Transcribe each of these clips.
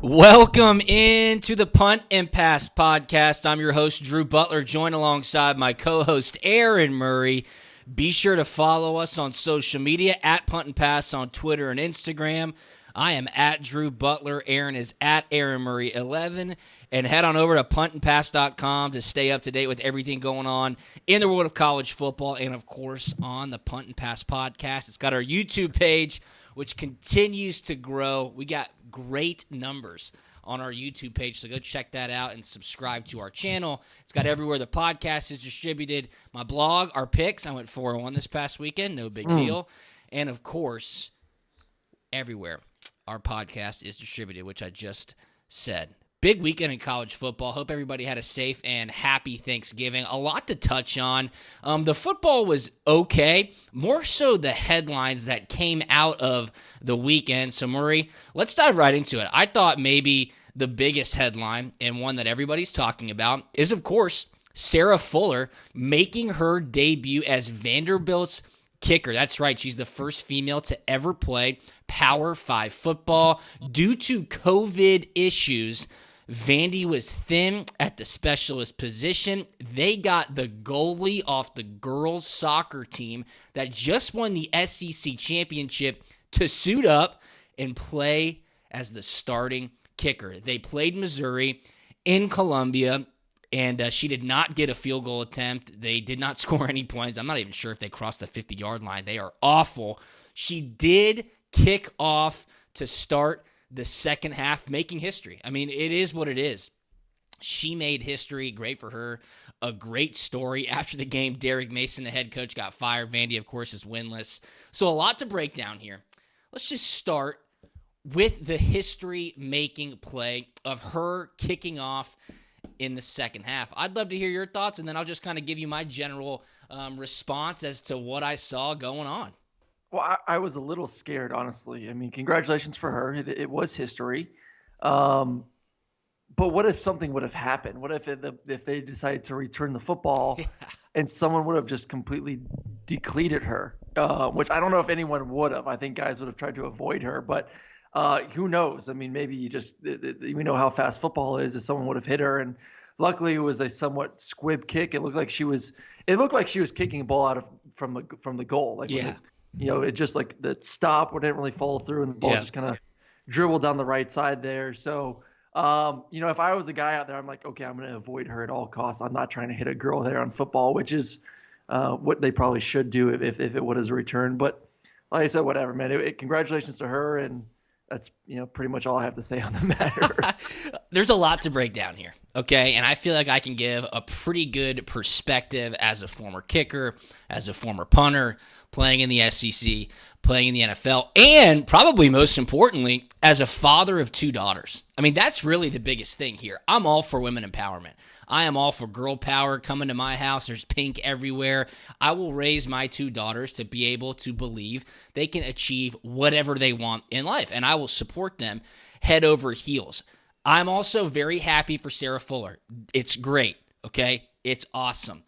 Welcome into the Punt and Pass podcast. I'm your host, Drew Butler, joined alongside my co-host, Aaron Murray. Be sure to follow us on social media, at Punt and Pass on Twitter and Instagram. I am at Drew Butler. Aaron is at Aaron Murray 11. And head on over to puntandpass.com to stay up to date with everything going on in the world of college football and, of course, on the Punt and Pass podcast. It's got our YouTube page, which continues to grow. We got great numbers on our YouTube page, so go check that out and subscribe to our channel. It's got everywhere the podcast is distributed. My blog, our picks, I went 4-1 this past weekend, no big deal. And, of course, everywhere our podcast is distributed, which I just said. Big weekend in college football. Hope everybody had a safe and happy Thanksgiving. A lot to touch on. The football was okay, more so the headlines that came out of the weekend. So, Murray, let's dive right into it. I thought maybe the biggest headline, and one that everybody's talking about, is, of course, Sarah Fuller making her debut as Vanderbilt's kicker. That's right. She's the first female to ever play Power 5 football. Due to COVID issues, Vandy was thin at the specialist position. They got the goalie off the girls' soccer team that just won the SEC championship to suit up and play as the starting kicker. They played Missouri in Columbia, and she did not get a field goal attempt. They did not score any points. I'm not even sure if they crossed the 50-yard line. They are awful. She did kick off to start the second half, making history. I mean, it is what it is. She made history. Great for her. A great story. After the game, Derek Mason, the head coach, got fired. Vandy, of course, is winless. So a lot to break down here. Let's just start with the history-making play of her kicking off in the second half. I'd love to hear your thoughts, and then I'll just kind of give you my general response as to what I saw going on. Well, I was a little scared, honestly. I mean, congratulations for her. It was history. But what if something would have happened? What if they decided to return the football and someone would have just completely depleted her, which I don't know if anyone would have. I think guys would have tried to avoid her, but who knows? I mean, maybe we know how fast football is. If someone would have hit her, and luckily it was a somewhat squib kick. It looked like she was kicking a ball out from the goal. Like it just like the stop wouldn't really follow through, and the ball just kind of dribbled down the right side there. So, if I was a guy out there, I'm like, okay, I'm going to avoid her at all costs. I'm not trying to hit a girl there on football, which is what they probably should do if it would as a return. But like I said, whatever, man. Congratulations to her, and that's pretty much all I have to say on the matter. There's a lot to break down here, okay? And I feel like I can give a pretty good perspective as a former kicker, as a former punter, playing in the SEC, playing in the NFL, and probably most importantly, as a father of 2 daughters. I mean, that's really the biggest thing here. I'm all for women empowerment. I am all for girl power. Coming to my house, there's pink everywhere. I will raise my 2 daughters to be able to believe they can achieve whatever they want in life, and I will support them head over heels. I'm also very happy for Sarah Fuller. It's great, okay? It's awesome.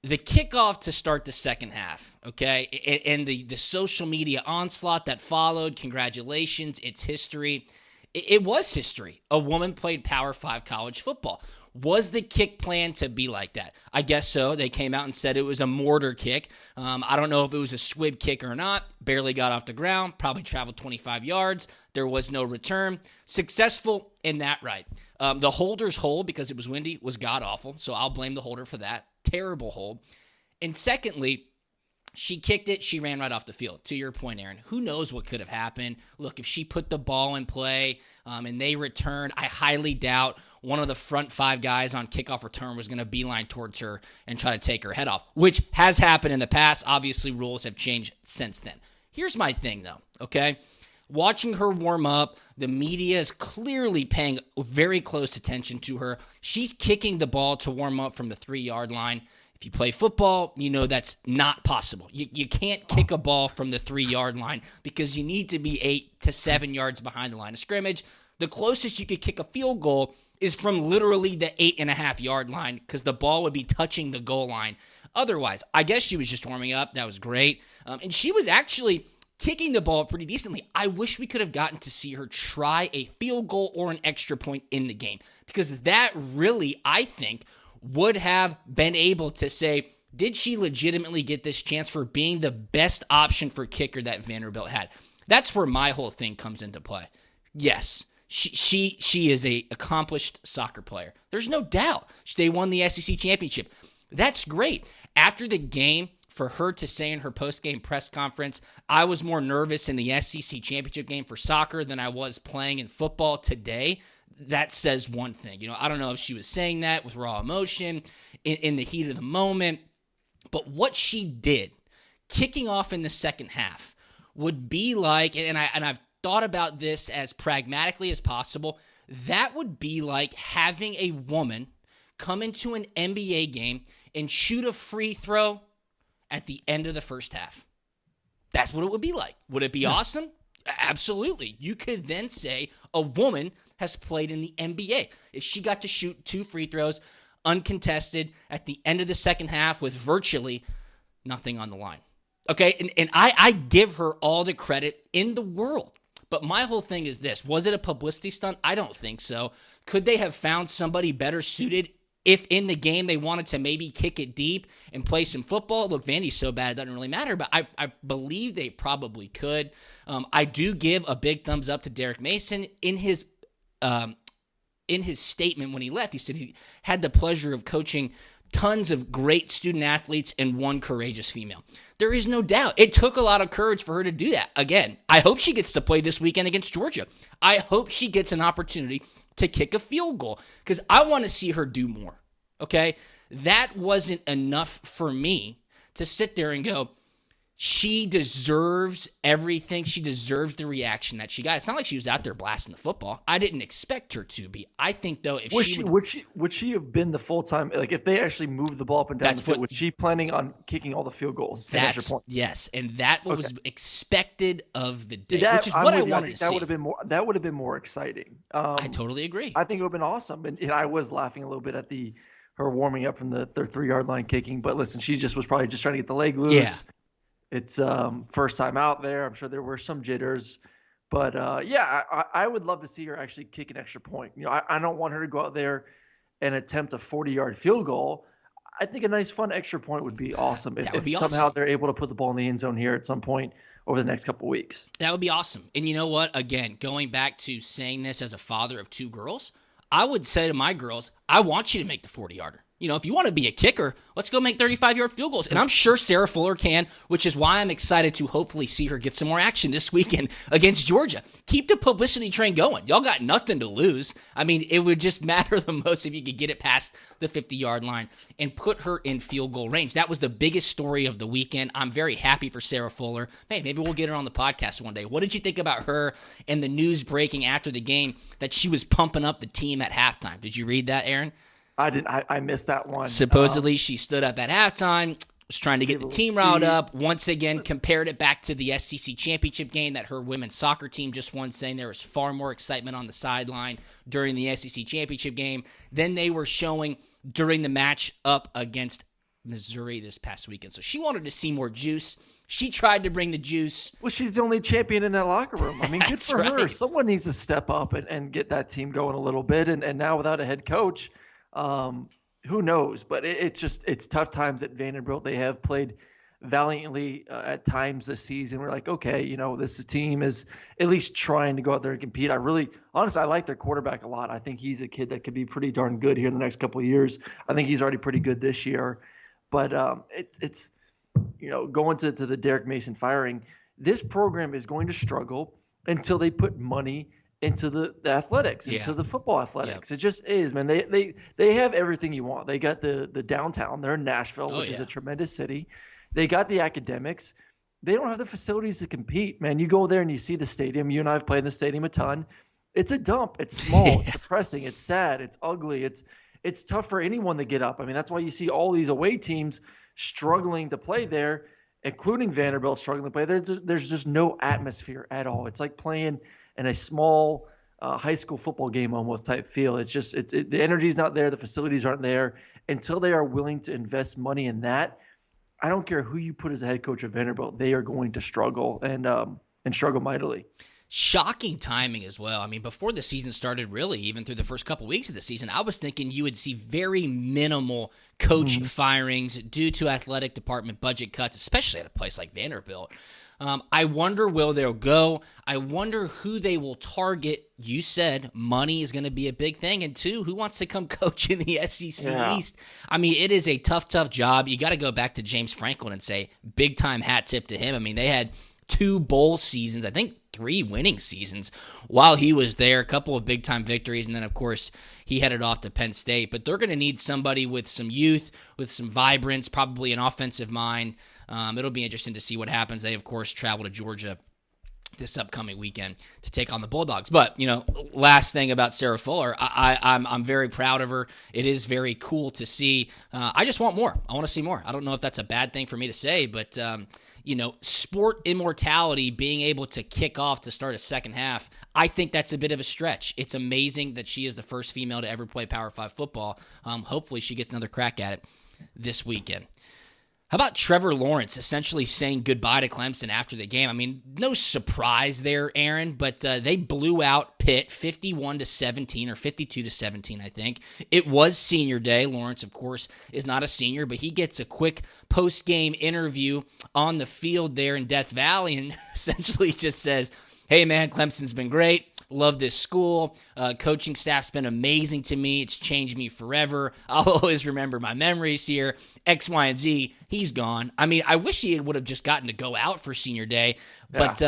The kickoff to start the second half, okay, and the social media onslaught that followed, congratulations, it's history. It was history. A woman played Power 5 college football. Was the kick plan to be like that? I guess so. They came out and said it was a mortar kick. I don't know if it was a squib kick or not. Barely got off the ground. Probably traveled 25 yards. There was no return. Successful in that right. The holder's hold, because it was windy, was god-awful. So I'll blame the holder for that. Terrible hold. And secondly, she kicked it. She ran right off the field. To your point, Aaron, who knows what could have happened? Look, if she put the ball in play and they returned, I highly doubt one of the front 5 guys on kickoff return was going to beeline towards her and try to take her head off, which has happened in the past. Obviously, rules have changed since then. Here's my thing, though, okay? Watching her warm up, the media is clearly paying very close attention to her. She's kicking the ball to warm up from the 3-yard line. If you play football, you know that's not possible. You can't kick a ball from the 3-yard line because you need to be 8 to 7 yards behind the line of scrimmage. The closest you could kick a field goal is from literally the 8.5-yard line because the ball would be touching the goal line. Otherwise, I guess she was just warming up. That was great. And she was actually kicking the ball pretty decently. I wish we could have gotten to see her try a field goal or an extra point in the game, because that really, I think, would have been able to say, did she legitimately get this chance for being the best option for kicker that Vanderbilt had? That's where my whole thing comes into play. Yes, she is a accomplished soccer player. There's no doubt. They won the SEC championship. That's great. After the game, for her to say in her post-game press conference, I was more nervous in the SEC championship game for soccer than I was playing in football today. That says one thing. I don't know if she was saying that with raw emotion in the heat of the moment, but what she did, kicking off in the second half, would be like, and I've thought about this as pragmatically as possible, that would be like having a woman come into an NBA game and shoot a free throw at the end of the first half. That's what it would be like. Would it be awesome? Absolutely. You could then say a woman has played in the NBA. If she got to shoot 2 free throws uncontested at the end of the second half with virtually nothing on the line. Okay, and I give her all the credit in the world. But my whole thing is this. Was it a publicity stunt? I don't think so. Could they have found somebody better suited if in the game they wanted to maybe kick it deep and play some football? Look, Vandy's so bad it doesn't really matter, but I believe they probably could. I do give a big thumbs up to Derek Mason. In his statement when he left, he said he had the pleasure of coaching tons of great student athletes and one courageous female. There is no doubt. It took a lot of courage for her to do that. Again, I hope she gets to play this weekend against Georgia. I hope she gets an opportunity to kick a field goal because I want to see her do more, okay? That wasn't enough for me to sit there and go, she deserves everything. She deserves the reaction that she got. It's not like she was out there blasting the football. I didn't expect her to be. I think, though, if would she have been the full-time, like if they actually moved the ball up and down the field, was she planning on kicking all the field goals? Yes, and that was expected of the day, that, which is what I wanted to see. That would have been more exciting. I totally agree. I think it would have been awesome. And I was laughing a little bit at her warming up from their 3-yard line kicking. But listen, she was probably just trying to get the leg loose. Yeah. It's first time out there. I'm sure there were some jitters. But, I would love to see her actually kick an extra point. I don't want her to go out there and attempt a 40-yard field goal. I think a nice, fun extra point would be awesome if somehow they're able to put the ball in the end zone here at some point over the next couple of weeks. That would be awesome. And you know what? Again, going back to saying this as a father of 2 girls, I would say to my girls, I want you to make the 40-yarder. If you want to be a kicker, let's go make 35-yard field goals. And I'm sure Sarah Fuller can, which is why I'm excited to hopefully see her get some more action this weekend against Georgia. Keep the publicity train going. Y'all got nothing to lose. I mean, it would just matter the most if you could get it past the 50-yard line and put her in field goal range. That was the biggest story of the weekend. I'm very happy for Sarah Fuller. Hey, maybe we'll get her on the podcast one day. What did you think about her and the news breaking after the game that she was pumping up the team at halftime? Did you read that, Aaron? I didn't. I missed that one. Supposedly, she stood up at halftime, was trying to get the team riled up. Once again, compared it back to the SEC championship game that her women's soccer team just won, saying there was far more excitement on the sideline during the SEC championship game than they were showing during the match up against Missouri this past weekend. So she wanted to see more juice. She tried to bring the juice. Well, she's the only champion in that locker room. I mean, good for her. Someone needs to step up and get that team going a little bit. And now without a head coach, who knows? But it's tough times at Vanderbilt. They have played valiantly at times this season. We're like, okay, this team is at least trying to go out there and compete. Honestly, I like their quarterback a lot. I think he's a kid that could be pretty darn good here in the next couple of years. I think he's already pretty good this year. But it's going to the Derek Mason firing, this program is going to struggle until they put money into the athletics, into the football athletics. It just is, man. They have everything you want. They got the downtown. They're in Nashville, which is a tremendous city. They got the academics. They don't have the facilities to compete, man. You go there and you see the stadium. You and I have played in the stadium a ton. It's a dump. It's small. It's depressing. It's sad. It's ugly. It's tough for anyone to get up. I mean, that's why you see all these away teams struggling to play there, including Vanderbilt struggling to play there. There's just no atmosphere at all. It's like playing in a small high school football game almost type feel. It's just the energy's not there. The facilities aren't there. Until they are willing to invest money in that, I don't care who you put as the head coach of Vanderbilt, they are going to struggle and struggle mightily. Shocking timing as well. I mean, before the season started, really, even through the first couple weeks of the season, I was thinking you would see very minimal coach firings due to athletic department budget cuts, especially at a place like Vanderbilt. I wonder where they'll go. I wonder who they will target. You said money is going to be a big thing. And two, who wants to come coach in the SEC East? I mean, it is a tough job. You got to go back to James Franklin and say big time hat tip to him. I mean, they had 2 bowl seasons, I think 3 winning seasons while he was there, a couple of big time victories. And then, of course, he headed off to Penn State. But they're going to need somebody with some youth, with some vibrance, probably an offensive mind. It'll be interesting to see what happens. They, of course, travel to Georgia this upcoming weekend to take on the Bulldogs. But, last thing about Sarah Fuller, I'm very proud of her. It is very cool to see. I just want more. I want to see more. I don't know if that's a bad thing for me to say, but, sport immortality, being able to kick off to start a second half, I think that's a bit of a stretch. It's amazing that she is the first female to ever play Power 5 football. Hopefully she gets another crack at it this weekend. How about Trevor Lawrence essentially saying goodbye to Clemson after the game? I mean, no surprise there, Aaron, but they blew out Pitt 51-17 or 52-17, I think. It was senior day. Lawrence, of course, is not a senior, but he gets a quick post-game interview on the field there in Death Valley and essentially just says, hey, man, Clemson's been great. Love this school. Coaching staff's been amazing to me. It's changed me forever. I'll always remember my memories here. X, Y, and Z. He's gone. I mean, I wish he would have just gotten to go out for senior day. But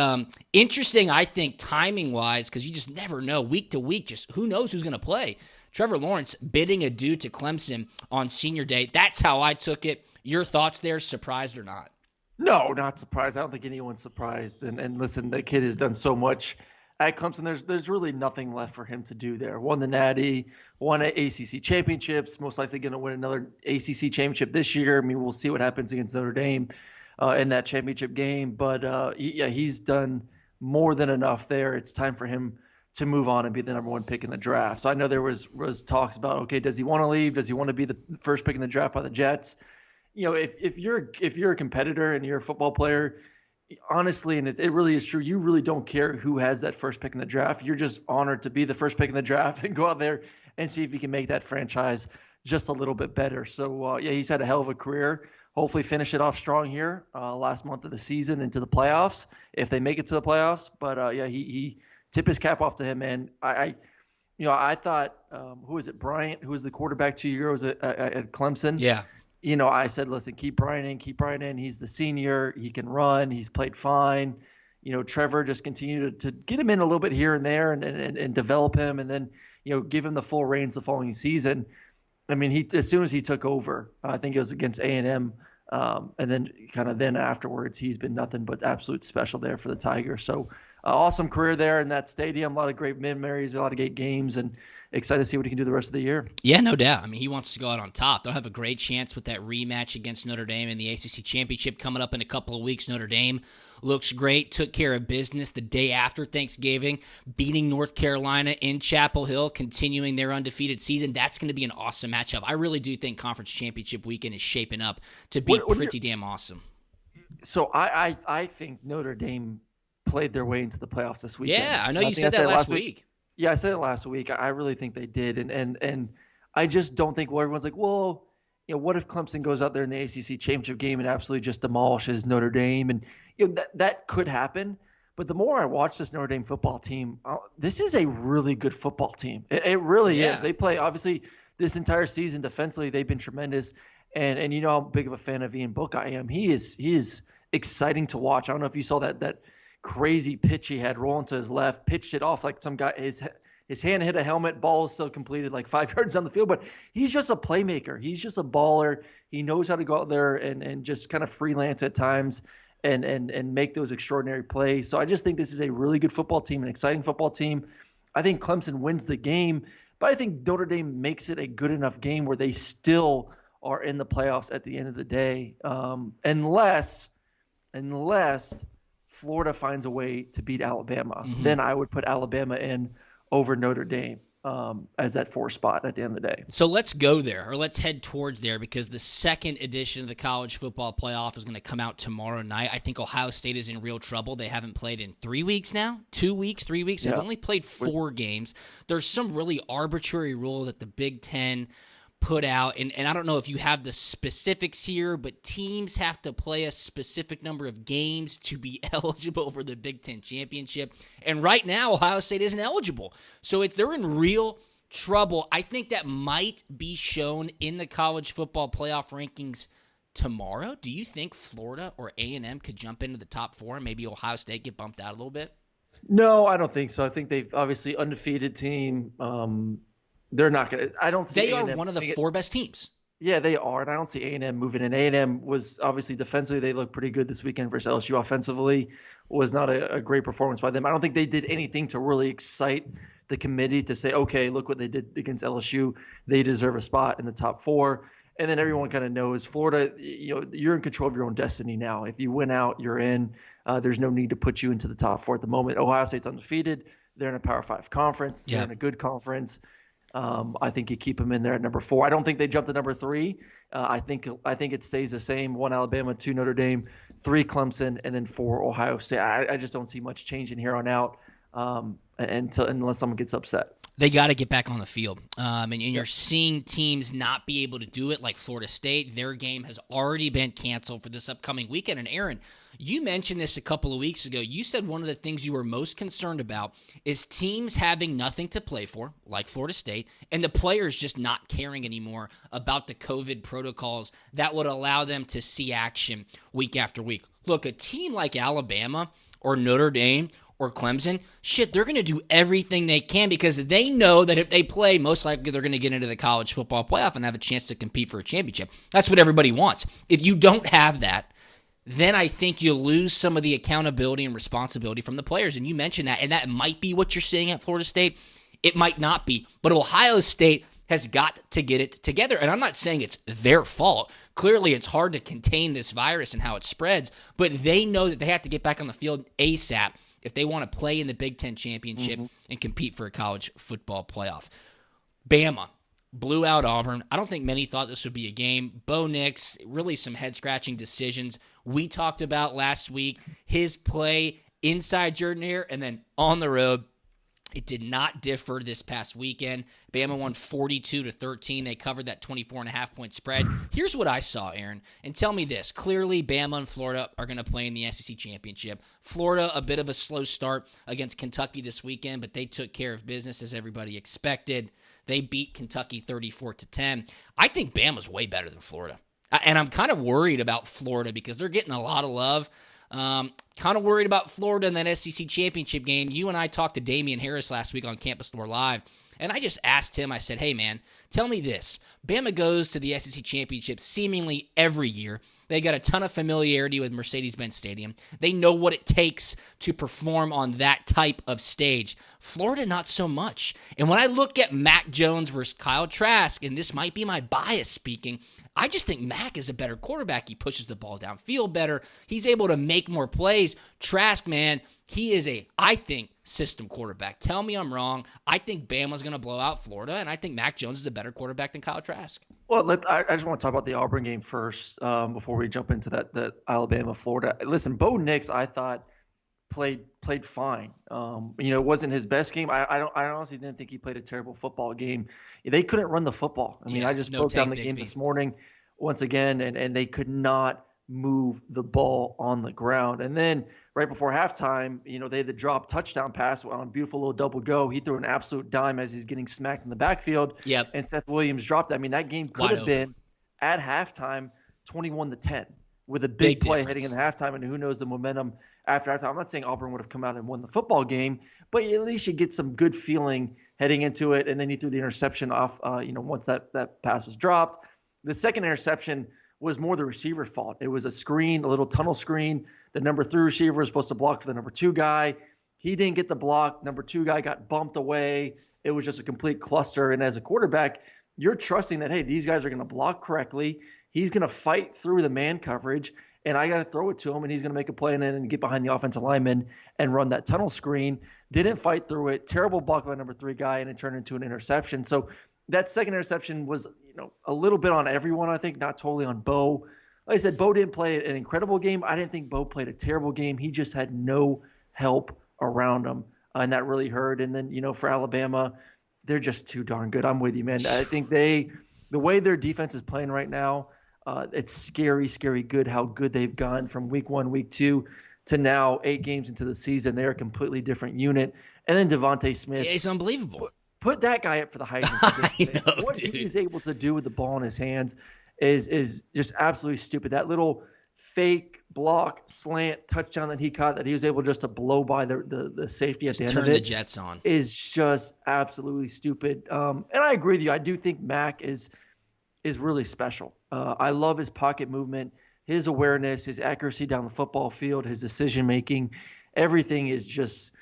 interesting, I think, timing-wise, because you just never know. Week to week, just who knows who's going to play. Trevor Lawrence bidding adieu to Clemson on senior day. That's how I took it. Your thoughts there, surprised or not? No, not surprised. I don't think anyone's surprised. And listen, the kid has done so much at Clemson. There's really nothing left for him to do there. Won the Natty, won ACC championships, most likely going to win another ACC championship this year. I mean, we'll see what happens against Notre Dame in that championship game. But he's done more than enough there. It's time for him to move on and be the number 1 pick in the draft. So I know there was talks about, okay, does he want to leave? Does he want to be the first pick in the draft by the Jets? If you're a competitor and you're a football player, honestly, and it really is true, you really don't care who has that first pick in the draft. You're just honored to be the first pick in the draft and go out there and see if you can make that franchise just a little bit better. So, he's had a hell of a career. Hopefully finish it off strong here last month of the season into the playoffs, if they make it to the playoffs. But, he tip his cap off to him, man. I thought, who is it, Bryant, who was the quarterback 2 years at Clemson? Yeah. I said, listen, keep Bryant in. He's the senior. He can run. He's played fine. Trevor, just continue to get him in a little bit here and there and develop him, and then, give him the full reins the following season. I mean, as soon as he took over, I think it was against A&M, and then afterwards, he's been nothing but absolute special there for the Tigers. So awesome career there in that stadium. A lot of great memories, a lot of great games, and excited to see what he can do the rest of the year. Yeah, no doubt. I mean, he wants to go out on top. They'll have a great chance with that rematch against Notre Dame in the ACC Championship coming up in a couple of weeks. Notre Dame looks great, took care of business the day after Thanksgiving, beating North Carolina in Chapel Hill, continuing their undefeated season. That's going to be an awesome matchup. I really do think Conference Championship weekend is shaping up to be pretty damn awesome. So I think Notre Dame played their way into the playoffs this weekend. Yeah, I know you said that last week. Yeah, I said it last week. I really think they did, and I just don't think everyone's like, well, what if Clemson goes out there in the ACC championship game and absolutely just demolishes Notre Dame, and that could happen. But the more I watch this Notre Dame football team, this is a really good football team. It really is. They play, obviously, this entire season defensively. They've been tremendous, and you know how big of a fan of Ian Book I am. He is exciting to watch. I don't know if you saw that crazy pitch he had rolling to his left, pitched it off like some guy. His hand hit a helmet. Ball is still completed like 5 yards down the field, but he's just a playmaker. He's just a baller. He knows how to go out there and just kind of freelance at times and make those extraordinary plays. So I just think this is a really good football team, an exciting football team. I think Clemson wins the game, but I think Notre Dame makes it a good enough game where they still are in the playoffs at the end of the day, unless Florida finds a way to beat Alabama. Mm-hmm. Then I would put Alabama in over Notre Dame. as that 4 spot at the end of the day. So let's go there, or let's head towards there, because the second edition of the college football playoff is going to come out tomorrow night. I think Ohio State is in real trouble. They haven't played in 3 weeks now, 2 weeks, 3 weeks. They've only played 4 games. There's some really arbitrary rule that the Big Ten put out, and I don't know if you have the specifics here, but teams have to play a specific number of games to be eligible for the Big Ten championship. And right now, Ohio State isn't eligible. So they're in real trouble. I think that might be shown in the college football playoff rankings tomorrow. Do you think Florida or A&M could jump into the top 4 and maybe Ohio State get bumped out a little bit? No, I don't think so. I think they've obviously undefeated team. They're not going to – I don't see They are A&M one of the 4 best teams. Yeah, they are, and I don't see A&M moving in. A&M was obviously defensively, they looked pretty good this weekend versus LSU. Offensively was not a great performance by them. I don't think they did anything to really excite the committee to say, okay, look what they did against LSU. They deserve a spot in the top 4. And then everyone kind of knows Florida, you're in control of your own destiny now. If you win out, you're in. There's no need to put you into the top 4 at the moment. Ohio State's undefeated. They're in a Power 5 conference. They're in a good conference. I think you keep them in there at number 4. I don't think they jump to number 3. I think it stays the same: 1 Alabama, 2 Notre Dame, 3 Clemson, and then 4 Ohio State. I just don't see much change in here on out unless someone gets upset. They got to get back on the field. And you're seeing teams not be able to do it, like Florida State. Their game has already been canceled for this upcoming weekend. And Aaron, you mentioned this a couple of weeks ago. You said one of the things you were most concerned about is teams having nothing to play for, like Florida State, and the players just not caring anymore about the COVID protocols that would allow them to see action week after week. Look, a team like Alabama or Notre Dame or Clemson, they're going to do everything they can because they know that if they play, most likely they're going to get into the college football playoff and have a chance to compete for a championship. That's what everybody wants. If you don't have that, then I think you lose some of the accountability and responsibility from the players. And you mentioned that, and that might be what you're seeing at Florida State. It might not be. But Ohio State has got to get it together. And I'm not saying it's their fault. Clearly, it's hard to contain this virus and how it spreads, but they know that they have to get back on the field ASAP if they want to play in the Big Ten championship and compete for a college football playoff. Bama blew out Auburn. I don't think many thought this would be a game. Bo Nix, really some head-scratching decisions. We talked about last week his play inside Jordan-Hare and then on the road. It did not differ this past weekend. Bama won 42-13. They covered that 24.5-point spread. Here's what I saw, Aaron, and tell me this. Clearly, Bama and Florida are going to play in the SEC championship. Florida, a bit of a slow start against Kentucky this weekend, but they took care of business as everybody expected. They beat Kentucky 34-10. I think Bama's way better than Florida. And I'm kind of worried about Florida because they're getting a lot of love. Kind of worried about Florida in that SEC championship game. You and I talked to Damian Harris last week on Campus Store Live, and I just asked him, I said, hey, man, tell me this. Bama goes to the SEC championship seemingly every year. They got a ton of familiarity with Mercedes-Benz Stadium. They know what it takes to perform on that type of stage. Florida, not so much. And when I look at Mac Jones versus Kyle Trask, and this might be my bias speaking, I just think Mac is a better quarterback. He pushes the ball downfield better. He's able to make more plays. Trask, man, he is I think, system quarterback. Tell me I'm wrong. I think Bama's going to blow out Florida, and I think Mac Jones is a better quarterback than Kyle Trask. Well, I just want to talk about the Auburn game first before we jump into that Alabama-Florida. Listen, Bo Nix, I thought, played fine. It wasn't his best game. I honestly didn't think he played a terrible football game. They couldn't run the football. I just broke down the game this morning once again, and they could not move the ball on the ground. And then right before halftime, they had the drop touchdown pass on a beautiful little double go. He threw an absolute dime as he's getting smacked in the backfield. Yep. And Seth Williams dropped it. That game could have been at halftime 21-10 with a big play heading into halftime, and who knows the momentum after halftime. I'm not saying Auburn would have come out and won the football game, but at least you get some good feeling heading into it. And then he threw the interception off, once that pass was dropped. The second interception was more the receiver's fault. It was a screen, a little tunnel screen. The number 3 receiver was supposed to block for the number 2 guy. He didn't get the block. Number 2 guy got bumped away. It was just a complete cluster. And as a quarterback, you're trusting that, hey, these guys are going to block correctly. He's going to fight through the man coverage, and I got to throw it to him, and he's going to make a play and then get behind the offensive lineman and run that tunnel screen. Didn't fight through it. Terrible block by number 3 guy, and it turned into an interception. So that second interception was, a little bit on everyone, I think, not totally on Bo. Like I said, Bo didn't play an incredible game. I didn't think Bo played a terrible game. He just had no help around him, and that really hurt. And then, for Alabama, they're just too darn good. I'm with you, man. I think the way their defense is playing right now, it's scary, scary good how good they've gone from week 1, week 2 to now 8 games into the season. They're a completely different unit. And then Devontae Smith. It's unbelievable. Put that guy up for the Heisman. What dude. He's able to do with the ball in his hands is just absolutely stupid. That little fake block slant touchdown that he caught that he was able just to blow by the safety at the end of it. Turn the Jets on. Is just absolutely stupid. And I agree with you. I do think Mac is really special. I love his pocket movement, his awareness, his accuracy down the football field, his decision making. Everything is just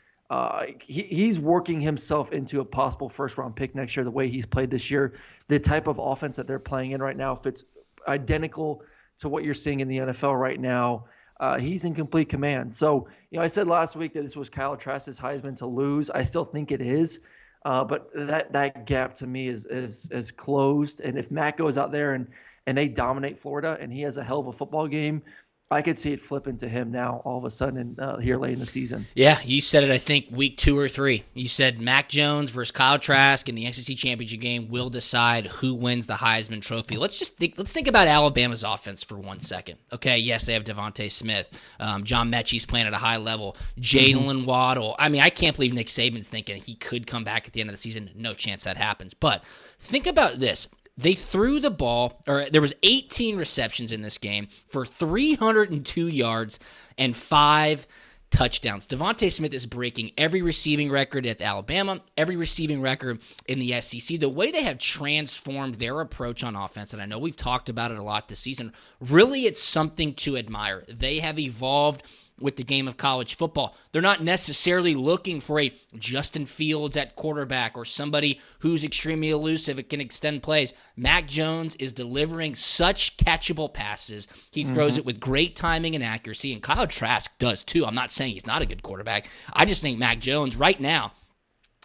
he's working himself into a possible first-round pick next year. The way he's played this year, the type of offense that they're playing in right now fits identical to what you're seeing in the NFL right now. He's in complete command. So, I said last week that this was Kyle Trask's Heisman to lose. I still think it is, but that gap to me is closed. And if Mac goes out there and they dominate Florida and he has a hell of a football game, I could see it flipping to him now all of a sudden here late in the season. Yeah, you said it, I think, week 2 or 3. You said Mac Jones versus Kyle Trask in the SEC championship game will decide who wins the Heisman Trophy. Let's think about Alabama's offense for 1 second. Okay, yes, they have Devontae Smith. John Mechie's playing at a high level. Jalen Waddle. I mean, I can't believe Nick Saban's thinking he could come back at the end of the season. No chance that happens. But think about this. They threw the ball, or there was 18 receptions in this game for 302 yards and 5 touchdowns. Devontae Smith is breaking every receiving record at Alabama, every receiving record in the SEC. The way they have transformed their approach on offense, and I know we've talked about it a lot this season, really it's something to admire. They have evolved with the game of college football. They're not necessarily looking for a Justin Fields at quarterback or somebody who's extremely elusive and can extend plays. Mac Jones is delivering such catchable passes. He throws it with great timing and accuracy, and Kyle Trask does too. I'm not saying he's not a good quarterback. I just think Mac Jones right now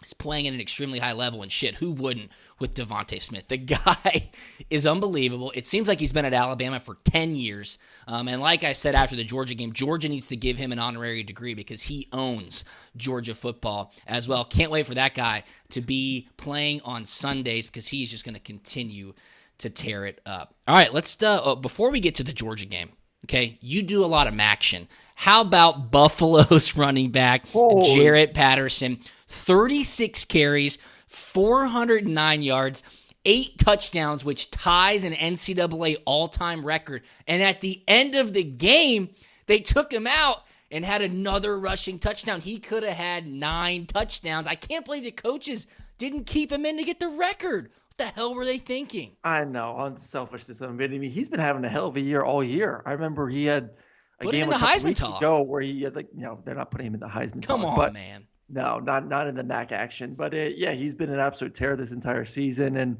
is playing at an extremely high level, and shit, who wouldn't with Devontae Smith? The guy is unbelievable. It seems like he's been at Alabama for 10 years. And like I said after the Georgia game, Georgia needs to give him an honorary degree because he owns Georgia football as well. Can't wait for that guy to be playing on Sundays because he's just going to continue to tear it up. All right, let's before we get to the Georgia game, okay, you do a lot of Maction. How about Buffalo's running back, Jarrett Patterson? 36 carries, 409 yards, 8 touchdowns, which ties an NCAA all-time record. And at the end of the game, they took him out and had another rushing touchdown. He could have had 9 touchdowns. I can't believe the coaches didn't keep him in to get the record. What the hell were they thinking? I know, unselfishness. I mean, he's been having a hell of a year all year. I remember he had a game a couple weeks ago where he had, they're not putting him in the Heisman talk. Come on, man. No, not in the MAC action. But, yeah, he's been an absolute terror this entire season. And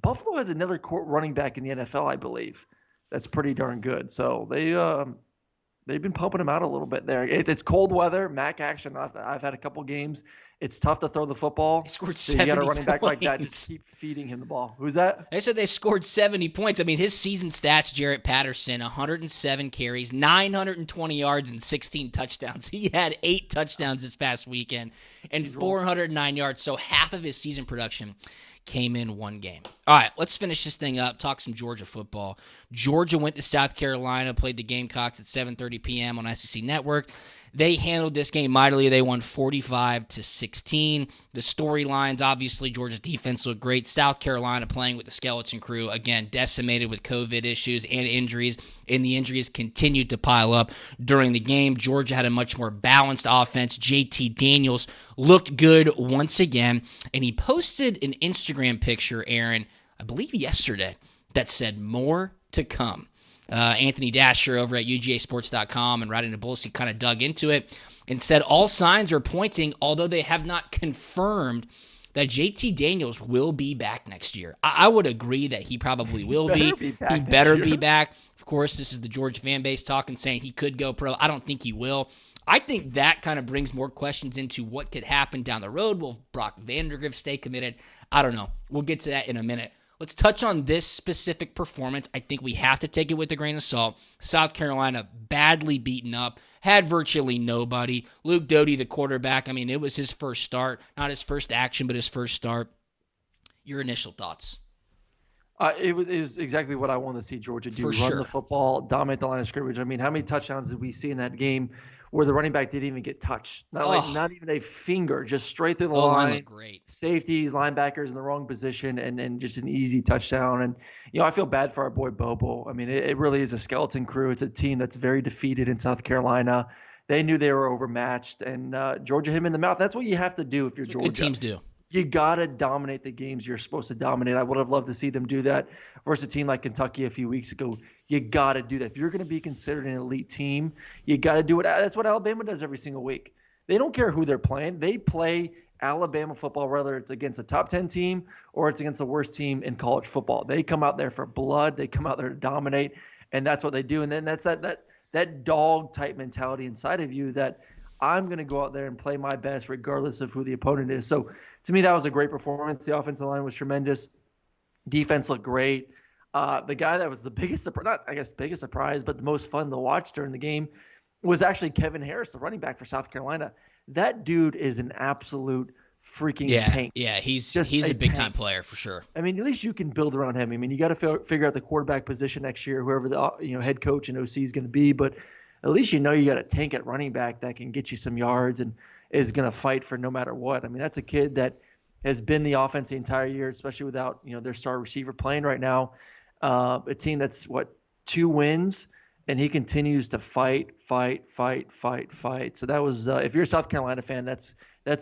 Buffalo has another running back in the NFL, I believe. That's pretty darn good. So they've been pumping him out a little bit there. It's cold weather, MAC action. I've had a couple games. It's tough to throw the football. They scored 70 so you got a running back points. like that, just keep feeding him the ball. Who's that? They said they scored 70 points. I mean, his season stats, Jarrett Patterson, 107 carries, 920 yards, and 16 touchdowns. He had 8 touchdowns this past weekend and 409 yards, so half of his season production came in one game. All right, let's finish this thing up, talk some Georgia football. Georgia went to South Carolina, played the Gamecocks at 7:30 p.m. on SEC Network. They handled this game mightily. They won 45-16. The storylines, obviously, Georgia's defense looked great. South Carolina playing with the skeleton crew, again, decimated with COVID issues and injuries, and the injuries continued to pile up during the game. Georgia had a much more balanced offense. JT Daniels looked good once again, and he posted an Instagram picture, Aaron, I believe yesterday, that said more to come. Anthony Dasher over at UGAsports.com and Riding the Bulls, he kind of dug into it and said all signs are pointing, although they have not confirmed that JT Daniels will be back next year. I would agree that he probably will be. He better be back. Of course, this is the Georgia fan base talking, saying he could go pro. I don't think he will. I think that kind of brings more questions into what could happen down the road. Will Brock Vandagriff stay committed? I don't know. We'll get to that in a minute. Let's touch on this specific performance. I think we have to take it with a grain of salt. South Carolina badly beaten up, had virtually nobody. Luke Doty, the quarterback, I mean, it was his first start. Not his first action, but his first start. Your initial thoughts? It was exactly what I wanted to see Georgia do. For Run sure. the football, dominate the line of scrimmage. I mean, how many touchdowns did we see in that game where the running back didn't even get touched? Not even a finger, just straight through the line. Looked great. Safeties, linebackers in the wrong position, and just an easy touchdown. And, I feel bad for our boy Bobo. I mean, it really is a skeleton crew. It's a team that's very defeated in South Carolina. They knew they were overmatched, and Georgia hit him in the mouth. That's what you have to do if you're Georgia. Good teams do. You got to dominate the games you're supposed to dominate. I would have loved to see them do that versus a team like Kentucky a few weeks ago. You got to do that. If you're going to be considered an elite team, you got to do it. That's what Alabama does every single week. They don't care who they're playing. They play Alabama football, whether it's against a top 10 team or it's against the worst team in college football. They come out there for blood. They come out there to dominate, and that's what they do. And then that's that dog-type mentality inside of you that I'm going to go out there and play my best regardless of who the opponent is. So to me, that was a great performance. The offensive line was tremendous. Defense looked great. The guy that was the biggest surprise, not I guess biggest surprise, but the most fun to watch during the game was actually Kevin Harris, the running back for South Carolina. That dude is an absolute freaking tank. Yeah, he's a big-time player for sure. I mean, at least you can build around him. I mean, you got to figure out the quarterback position next year, whoever the head coach and OC is going to be, but at least you got a tank at running back that can get you some yards and is going to fight for no matter what. I mean, that's a kid that has been the offense the entire year, especially without their star receiver playing right now. A team that's 2 wins, and he continues to fight. So that was if you're a South Carolina fan, that's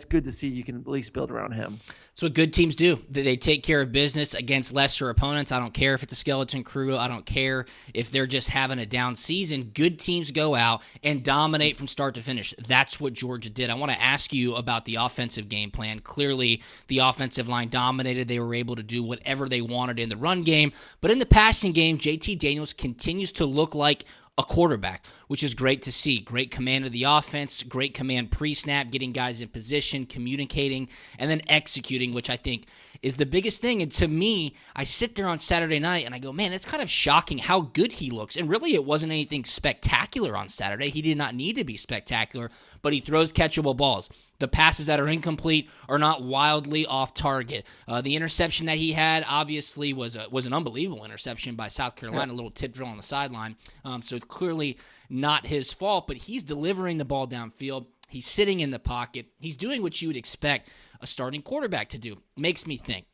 good to see. You can at least build around him. That's what good teams do. They take care of business against lesser opponents. I don't care if it's a skeleton crew. I don't care if they're just having a down season. Good teams go out and dominate from start to finish. That's what Georgia did. I want to ask you about the offensive game plan. Clearly, the offensive line dominated. They were able to do whatever they wanted in the run game. But in the passing game, JT Daniels continues to look like a quarterback, which is great to see. Great command of the offense, great command pre-snap, getting guys in position, communicating, and then executing, which I think is the biggest thing. And to me, I sit there on Saturday night and I go, man, it's kind of shocking how good he looks. And really, it wasn't anything spectacular on Saturday. He did not need to be spectacular, but he throws catchable balls. The passes that are incomplete are not wildly off target. The interception that he had obviously was an unbelievable interception by South Carolina, a little tip drill on the sideline. So it's clearly not his fault, but he's delivering the ball downfield. He's sitting in the pocket. He's doing what you would expect a starting quarterback to do. Makes me think,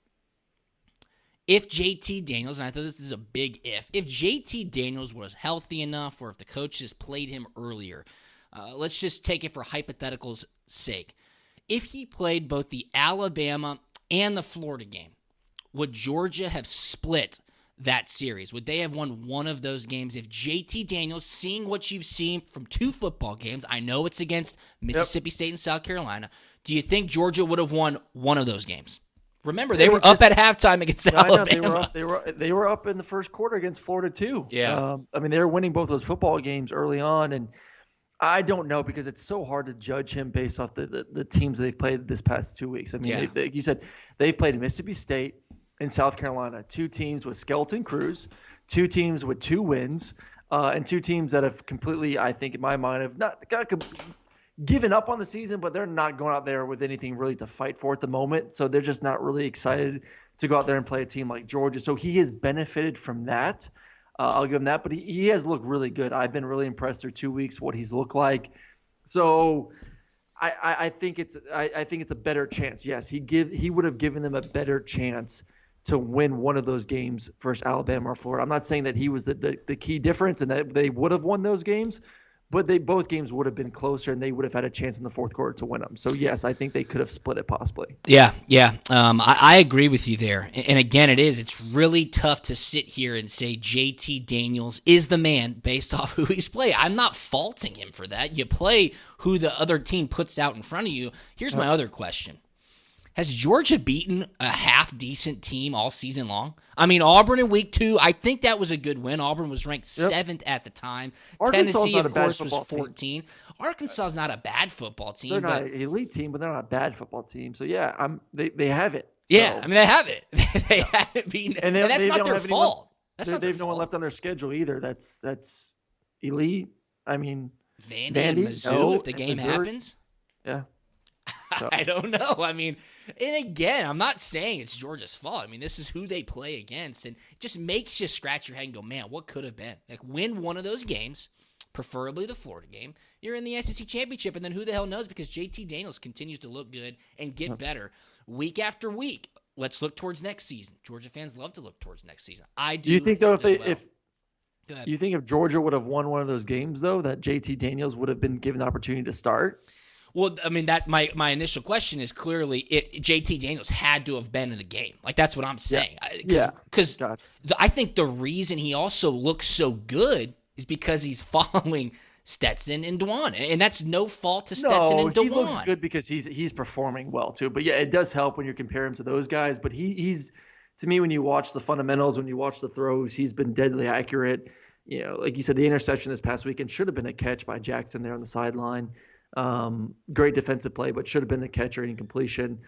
if JT Daniels, and I thought this is a big if JT Daniels was healthy enough, or if the coaches played him earlier, let's just take it for hypothetical's sake. If he played both the Alabama and the Florida game, would Georgia have split that series? Would they have won one of those games if JT Daniels, seeing what you've seen from 2 football games, I know it's against Mississippi State and South Carolina, do you think Georgia would have won one of those games? Remember, they were up at halftime against Alabama. They were up in the first quarter against Florida too. Yeah. I mean, they were winning both those football games early on, and I don't know, because it's so hard to judge him based off the teams they've played this past 2 weeks. I mean, like you said, they've played Mississippi State and South Carolina, 2 teams with skeleton crews, 2 teams with 2 wins, and 2 teams that have completely, I think in my mind, have not given up on the season, but they're not going out there with anything really to fight for at the moment. So they're just not really excited to go out there and play a team like Georgia. So he has benefited from that. I'll give him that, but he has looked really good. I've been really impressed through 2 weeks what he's looked like. So I think it's a better chance. Yes, he would have given them a better chance to win one of those games versus Alabama or Florida. I'm not saying that he was the key difference and that they would have won those games, but both games would have been closer and they would have had a chance in the fourth quarter to win them. So, yes, I think they could have split it possibly. Yeah. I agree with you there. And again, it's really tough to sit here and say JT Daniels is the man based off who he's played. I'm not faulting him for that. You play who the other team puts out in front of you. Here's my other question. Has Georgia beaten a half-decent team all season long? I mean, Auburn in week 2, I think that was a good win. Auburn was ranked 7th at the time. Tennessee, of course, was 14. Arkansas is not a bad football team. They're not an elite team, but they're not a bad football team. So, yeah, they have it. So. Yeah, I mean, they have it. They haven't beaten, and that's not their fault. They have no one left on their schedule either. That's elite. I mean, Vandy and Mizzou, if the game happens. Yeah. So. I don't know. I mean, and again, I'm not saying it's Georgia's fault. I mean, this is who they play against, and it just makes you scratch your head and go, man, what could have been? Like, win one of those games, preferably the Florida game. You're in the SEC championship, and then who the hell knows, because JT Daniels continues to look good and get better week after week. Let's look towards next season. Georgia fans love to look towards next season. I do. Do you think, though, if Georgia would have won one of those games, though, that JT Daniels would have been given the opportunity to start? Well, I mean, that my initial question is clearly JT Daniels had to have been in the game. Like, that's what I'm saying. Because I think the reason he also looks so good is because he's following Stetson and DeJuan, and that's no fault to Stetson and DeJuan. He looks good because he's performing well too. But yeah, it does help when you compare him to those guys. But he's to me, when you watch the fundamentals, when you watch the throws, he's been deadly accurate. You know, like you said, the interception this past weekend should have been a catch by Jackson there on the sideline. Great defensive play, but should have been a catch or incompletion.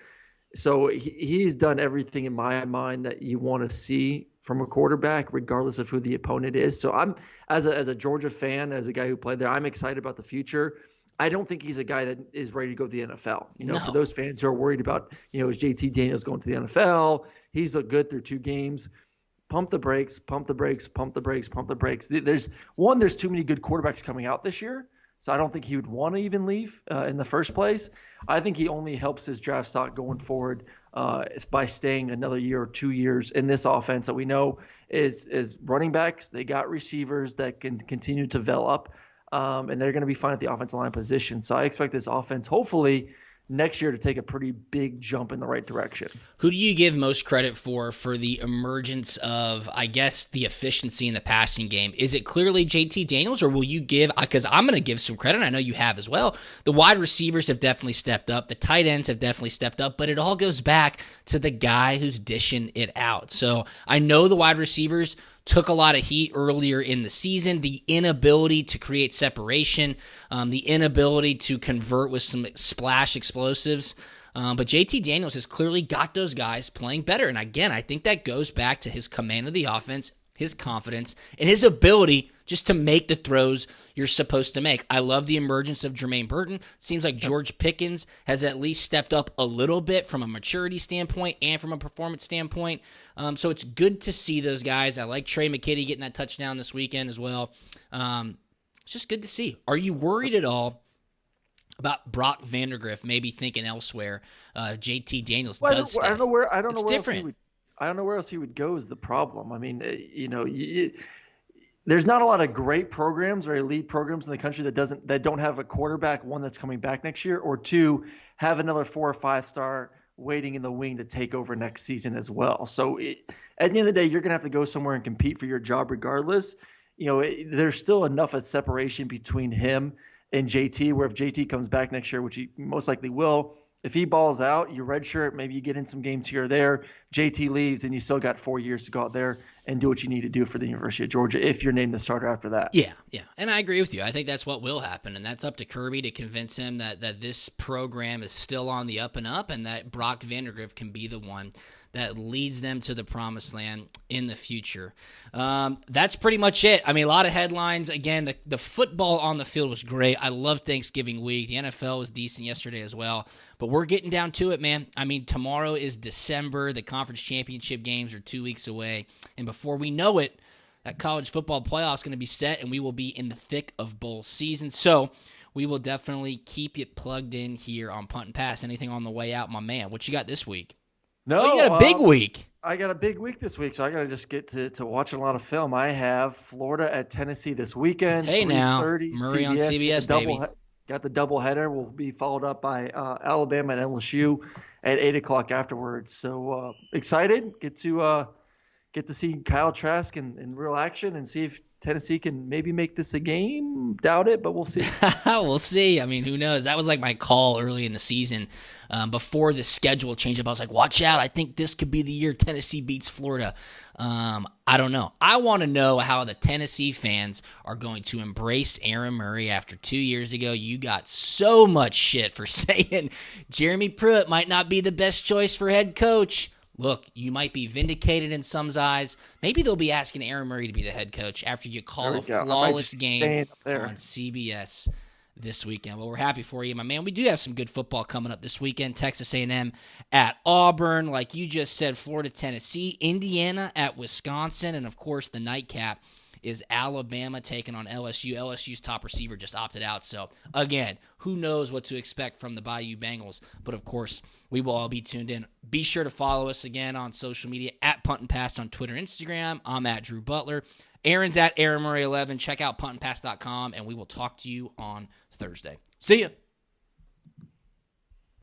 So he's done everything in my mind that you want to see from a quarterback, regardless of who the opponent is. So I'm, as a Georgia fan, as a guy who played there, I'm excited about the future. I don't think he's a guy that is ready to go to the NFL. You know, for those fans who are worried about, is JT Daniels going to the NFL? He's looked good through 2 games. Pump the brakes, pump the brakes, pump the brakes, pump the brakes. There's too many good quarterbacks coming out this year. So I don't think he would want to even leave in the first place. I think he only helps his draft stock going forward by staying another year or 2 years in this offense that we know is running backs. They got receivers that can continue to develop, and they're going to be fine at the offensive line position. So I expect this offense, hopefully, next year to take a pretty big jump in the right direction. Who do you give most credit for the emergence of, I guess, the efficiency in the passing game? Is it clearly JT Daniels, or will you give, because I'm going to give some credit, I know you have as well. The wide receivers have definitely stepped up. The tight ends have definitely stepped up, but it all goes back to the guy who's dishing it out. So I know the wide receivers took a lot of heat earlier in the season. The inability to create separation, the inability to convert with some splash explosives. But JT Daniels has clearly got those guys playing better. And again, I think that goes back to his command of the offense, his confidence, and his ability just to make the throws you're supposed to make. I love the emergence of Jermaine Burton. Seems like George Pickens has at least stepped up a little bit from a maturity standpoint and from a performance standpoint. So it's good to see those guys. I like Trey McKitty getting that touchdown this weekend as well. It's just good to see. Are you worried at all about Brock Vandagriff maybe thinking elsewhere? JT Daniels does stay. I don't know where else he would go is the problem. I mean, there's not a lot of great programs or elite programs in the country that don't have a quarterback, one that's coming back next year, or 2, have another 4 or 5 star waiting in the wing to take over next season as well. So at the end of the day, you're going to have to go somewhere and compete for your job regardless. There's still enough of separation between him and JT, where if JT comes back next year, which he most likely will, if he balls out, you redshirt, maybe you get in some games here or there, JT leaves, and you still got 4 years to go out there and do what you need to do for the University of Georgia if you're named the starter after that. Yeah. And I agree with you. I think that's what will happen, and that's up to Kirby to convince him that this program is still on the up and up, and that Brock Vandagriff can be the one that leads them to the promised land in the future. That's pretty much it. I mean, a lot of headlines. Again, the football on the field was great. I love Thanksgiving week. The NFL was decent yesterday as well. But we're getting down to it, man. I mean, tomorrow is December. The conference championship games are 2 weeks away. And before we know it, that college football playoff is going to be set, and we will be in the thick of bowl season. So we will definitely keep you plugged in here on Punt and Pass. Anything on the way out, my man? What you got this week? No, you got a big week. I got a big week this week, so I got to just get to watching a lot of film. I have Florida at Tennessee this weekend. Hey now, Murray CBS, on CBS, baby. Got the doubleheader. Will be followed up by Alabama and LSU at 8 o'clock afterwards. So excited. Get to get to see Kyle Trask in real action and see if Tennessee can maybe make this a game. Doubt it, but we'll see. We'll see. I mean, who knows? That was like my call early in the season before the schedule changed up. I was like, watch out. I think this could be the year Tennessee beats Florida. I don't know. I want to know how the Tennessee fans are going to embrace Aaron Murray after 2 years ago. You got so much shit for saying Jeremy Pruitt might not be the best choice for head coach. Look, you might be vindicated in some eyes. Maybe they'll be asking Aaron Murray to be the head coach after you call a flawless game on CBS this weekend. Well, we're happy for you, my man. We do have some good football coming up this weekend. Texas A&M at Auburn, like you just said, Florida, Tennessee, Indiana at Wisconsin, and, of course, the nightcap is Alabama taking on LSU. LSU's top receiver just opted out. So, again, who knows what to expect from the Bayou Bengals. But, of course, we will all be tuned in. Be sure to follow us again on social media at Punt and Pass on Twitter and Instagram. I'm at Drew Butler. Aaron's at Aaron Murray 11. Check out puntandpass.com, and we will talk to you on Thursday. See ya.